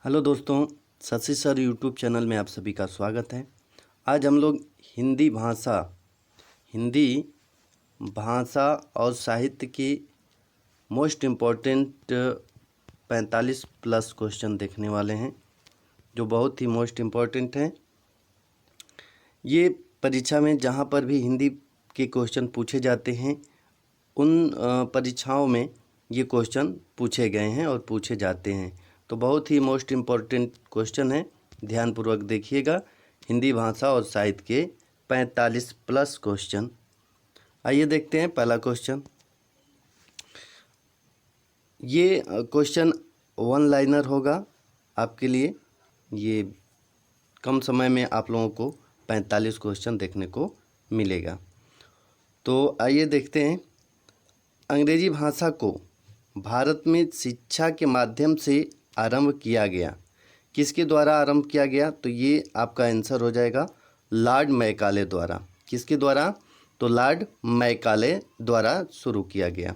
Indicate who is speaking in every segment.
Speaker 1: Hello दोस्तों, Shashi sir YouTube channel में आप सभी का स्वागत है। आज हम लोग हिंदी भाषा और साहित्य की मोस्ट इम्पोर्टेंट 45 प्लस क्वेश्चन देखने वाले हैं, जो बहुत ही मोस्ट इम्पोर्टेंट हैं। ये परीक्षा में जहाँ पर भी हिंदी के क्वेश्चन पूछे जाते हैं, उन परीक्षाओं में ये क्वेश्चन पूछे गए हैं और पूछे जाते हैं। तो बहुत ही मोस्ट इम्पॉर्टेंट क्वेश्चन है, ध्यानपूर्वक देखिएगा। हिंदी भाषा और साहित्य के 45 प्लस क्वेश्चन। आइए देखते हैं पहला क्वेश्चन। ये क्वेश्चन वन लाइनर होगा आपके लिए। ये कम समय में आप लोगों को 45 क्वेश्चन देखने को मिलेगा। तो आइए देखते हैं। अंग्रेजी भाषा को भारत में शिक्षा के माध्यम से आरंभ किया गया। किसके द्वारा आरंभ किया गया? तो ये आपका आंसर हो जाएगा लॉर्ड मैकाले द्वारा। किसके द्वारा? तो लॉर्ड मैकाले द्वारा शुरू किया गया।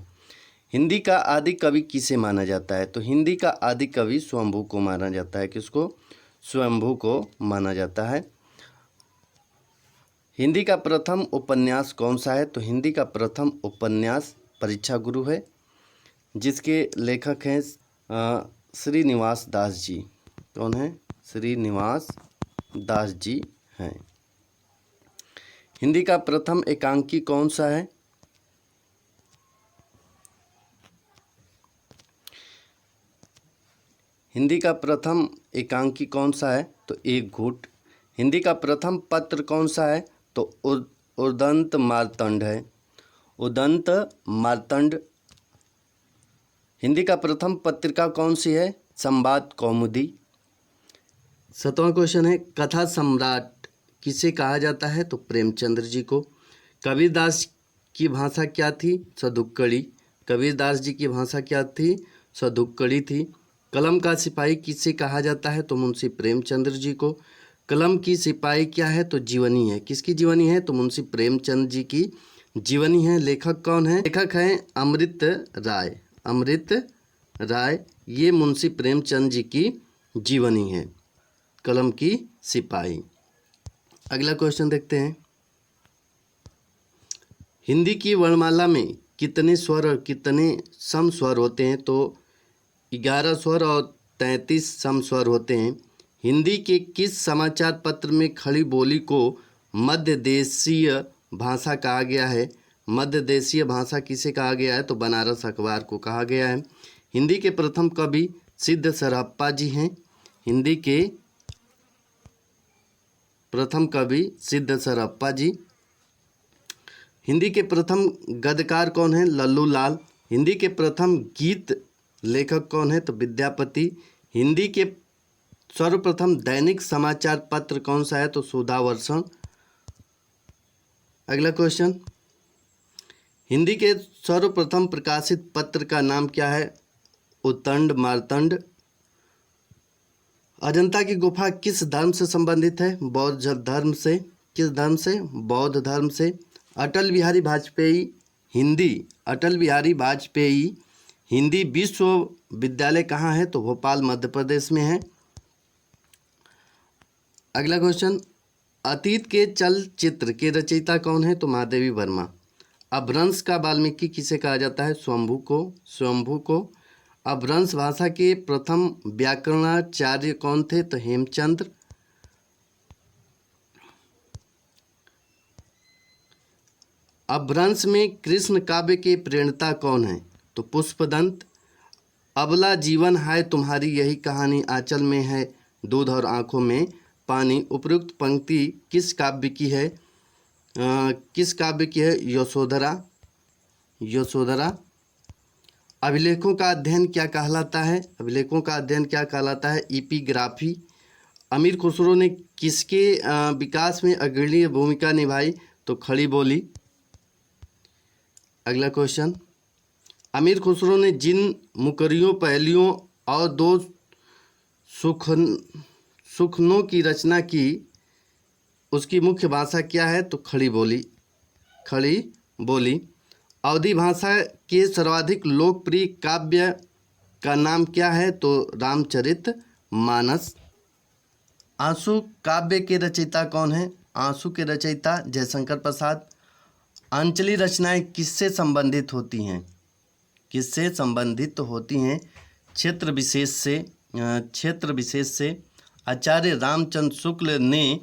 Speaker 1: हिंदी का आदि कवि किसे माना जाता है? तो हिंदी का आदि कवि स्वयंभू को माना जाता है। किसको? स्वयंभू को माना जाता है। हिंदी का प्रथम उपन्यास कौन सा है? तो हिंदी का प्रथम उपन्यास परीक्षा गुरु है, जिसके लेखक हैं श्रीनिवास दास जी। कौन है? श्रीनिवास दास जी हैं। हिंदी का प्रथम एकांकी कौन सा है? हिंदी का प्रथम एकांकी कौन सा है? तो एक घूट। हिंदी का प्रथम पत्र कौन सा है? तो उदंत मार्तंड है। उदंत मार्तंड। हिंदी का प्रथम पत्रिका कौन सी है? संवाद कौमुदी। 7वां क्वेश्चन है, कथा सम्राट किसे कहा जाता है? तो प्रेमचंद्र जी को। कबीरदास की भाषा क्या थी? सदुक्कड़ी। कबीरदास जी की भाषा क्या थी? सदुक्कड़ी थी। कलम का सिपाही किसे कहा जाता है? तो मुंशी प्रेमचंद्र जी को। कलम की सिपाही क्या है? तो जीवनी है। किसकी जीवनी है? तो मुंशी प्रेमचंद जी की जीवनी है। लेखक कौन है? लेखक हैं अमृत राय। अमृत राय। ये मुंशी प्रेमचंद जी की जीवनी है, कलम की सिपाही। अगला क्वेश्चन देखते हैं। हिंदी की वर्णमाला में कितने स्वर और कितने सम स्वर होते हैं? तो 11 स्वर और 33 सम स्वर होते हैं। हिंदी के किस समाचार पत्र में खड़ी बोली को मध्य देशीय भाषा कहा गया है? मध्य देशीय भाषा किसे कहा गया है? तो बनारस अखबार को कहा गया है। हिंदी के प्रथम कवि सिद्ध सरहप्पा जी हैं। हिंदी के प्रथम कवि सिद्ध सरहप्पा जी। हिंदी के प्रथम गद्यकार कौन है? लल्लू लाल। हिंदी के प्रथम गीत लेखक कौन है? तो विद्यापति। हिंदी के सर्वप्रथम दैनिक समाचार पत्र कौन सा है? तो सुधावर्षण। अगला क्वेश्चन, हिंदी के सर्वप्रथम प्रकाशित पत्र का नाम क्या है? उद्दंड मार्तंड। अजंता की गुफा किस धर्म से संबंधित है? बौद्ध धर्म से। किस धर्म से? बौद्ध धर्म से। अटल बिहारी वाजपेयी हिंदी विश्वविद्यालय कहाँ है? तो भोपाल मध्य प्रदेश में है। अगला क्वेश्चन, अतीत के चलचित्र के रचयिता कौन है? तो महादेवी वर्मा। अपभ्रंश का वाल्मीकि किसे कहा जाता है? स्वयंभू को। अपभ्रंश भाषा के प्रथम व्याकरणाचार्य कौन थे? तो हेमचंद्र। अपभ्रंश में कृष्ण काव्य के प्रणेता कौन है? तो पुष्पदंत। अबला जीवन है तुम्हारी यही कहानी, आंचल में है दूध और आंखों में पानी। उपयुक्त पंक्ति किस काव्य की है? यशोधरा। अभिलेखों का अध्ययन क्या कहलाता है? अभिलेखों का अध्ययन क्या कहलाता है? एपिग्राफी। अमीर खुसरो ने किसके विकास में अग्रणी भूमिका निभाई? तो खड़ी बोली। अगला क्वेश्चन, अमीर खुसरो ने जिन मुकरियों, पहेलियों और 2 सुखनों की रचना की, उसकी मुख्य भाषा क्या है? तो खड़ी बोली। अवधी भाषा के सर्वाधिक लोकप्रिय काव्य का नाम क्या है? तो रामचरित मानस। आंसू काव्य के रचयिता कौन है? आंसू के रचयिता जयशंकर प्रसाद। अंजलि रचनाएं किससे संबंधित होती हैं? किससे संबंधित होती हैं? क्षेत्र विशेष से। क्षेत्र विशेष से। आचार्य रामचंद्र शुक्ल ने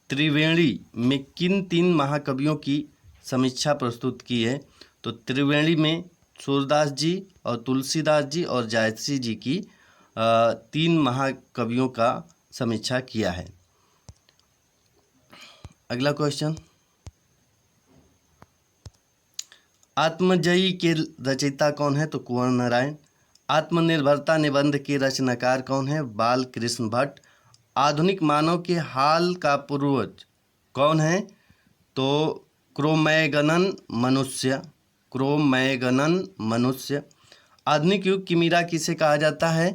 Speaker 1: त्रिवेणी में किन 3 महाकवियों की समीक्षा प्रस्तुत की है? तो त्रिवेणी में सूरदास जी और तुलसीदास जी और जायसी जी की 3 महाकवियों का समीक्षा किया है। अगला क्वेश्चन, आत्मजयी के रचयिता कौन है? तो कुंवर नारायण। आत्मनिर्भरता निबंध के रचनाकार कौन है? बाल कृष्ण भट्ट। आधुनिक मानव के हाल का पूर्वज कौन है? तो क्रोमैगनन मनुष्य। क्रोमैगनन मनुष्य। आधुनिक युग की मीरा किसे कहा जाता है?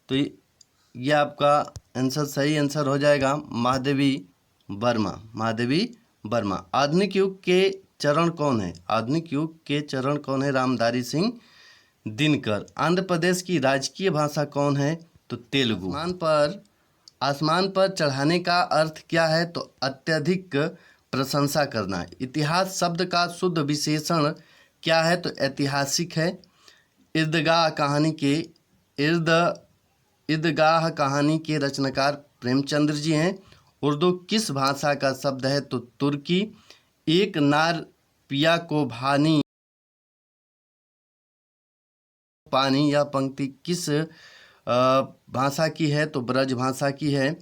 Speaker 1: तो ये आपका आंसर सही आंसर हो जाएगा महादेवी वर्मा। महादेवी वर्मा। आधुनिक युग के चरण कौन है? आधुनिक युग के चरण कौन है? रामधारी सिंह दिनकर। आंध्र प्रदेश की राजकीय भाषा कौन है? तो तेलुगु। आसमान पर चढ़ाने का अर्थ क्या है? तो अत्यधिक प्रशंसा करना। इतिहास शब्द का शुद्ध विशेषण क्या है? तो ऐतिहासिक है। ईदगाह कहानी के रचनाकार प्रेमचंद्र जी हैं। उर्दू किस भाषा का शब्द है? तो तुर्की। एक नार पिया को भानी पानी यह पंक्ति किस भाषा की है? तो ब्रज भाषा की है।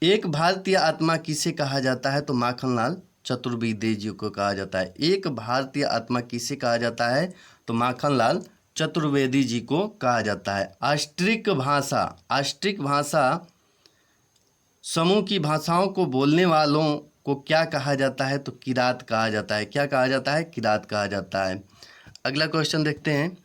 Speaker 1: एक भारतीय आत्मा किसे कहा जाता है? तो माखनलाल चतुर्वेदी जी को कहा जाता है। एक भारतीय आत्मा किसे कहा जाता है? तो माखनलाल चतुर्वेदी जी को कहा जाता है। आस्ट्रिक भाषा समूह की भाषाओं को बोलने वालों को क्या कहा जाता है? तो किरात कहा जाता है। क्या कहा जाता है? किरात कहा जाता है। अगला क्वेश्चन देखते हैं,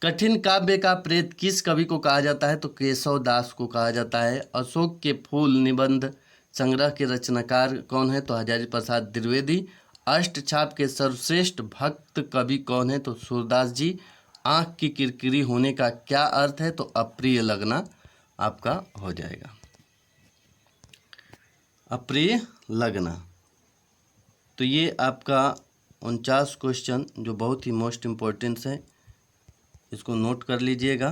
Speaker 1: कठिन काव्य का प्रेत किस कवि को कहा जाता है? तो केशव दास को कहा जाता है। अशोक के फूल निबंध संग्रह के रचनाकार कौन है? तो हजारी प्रसाद द्विवेदी। अष्टछाप के सर्वश्रेष्ठ भक्त कवि कौन है? तो सूरदास जी। आँख की किरकिरी होने का क्या अर्थ है? तो अप्रिय लगना आपका हो जाएगा, अप्रिय लगना। तो ये आपका 49 क्वेश्चन जो बहुत ही मोस्ट इम्पोर्टेंट है, इसको नोट कर लीजिएगा।